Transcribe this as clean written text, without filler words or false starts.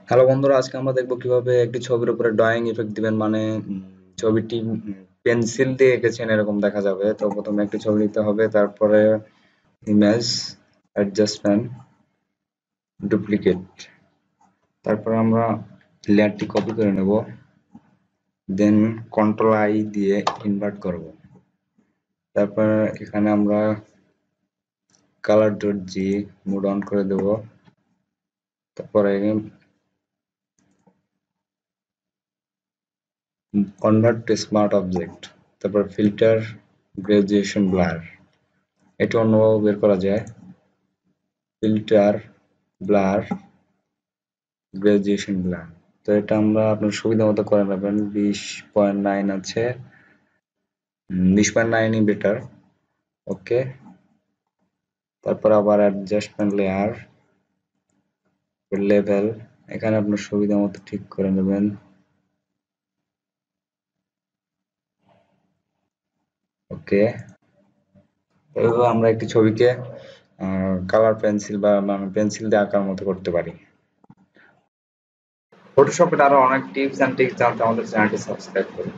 Hello বন্ধুরা, আজকে আমরা দেখবো কিভাবে একটি ছবির উপরে ড্রয়িং ইফেক্ট দিবেন। মানে ছবিটি পেন্সিল দিয়ে এঁকেছেন এরকম দেখা যাবে। তো প্রথমে একটি ছবি নিতে হবে, তারপরে ইমেজ, অ্যাডজাস্টমেন্ট, ডুপ্লিকেট, তারপরে আমরা লেয়ারটি কপি করে নেব, দেন কন্ট্রোল আই দিয়ে ইনভার্ট করব। তারপর এখানে আমরা colour dodge mode on করে দেব। তারপরে কনভার্ট টু স্মার্ট অবজেক্ট, তারপর ফিল্টার, গ্রাজুয়েশন, ব্লার। এটা অন্যভাবে বের করা যায়, ফিল্টার, ব্লার, গ্রাজুয়েশন, ব্লার। তো এটা আমরা আপনার সুবিধা মতো করে নেবেন। 20.9 আছে, 20.9ই বেটার। ওকে, তারপর আবার অ্যাডজাস্টমেন্ট লেয়ার, লেভেল, এখানে আপনার সুবিধা মতো ঠিক করে নেবেন। ওকে, এভাবে আমরা একটি ছবিকে কালার পেন্সিল বা মানে পেন্সিল দিয়ে আঁকার মতো করতে পারি। ফটোশপের আরো অনেক টিপস এন্ড ট্রিক্স জানতে আমাদের চ্যানেলটি সাবস্ক্রাইব করুন।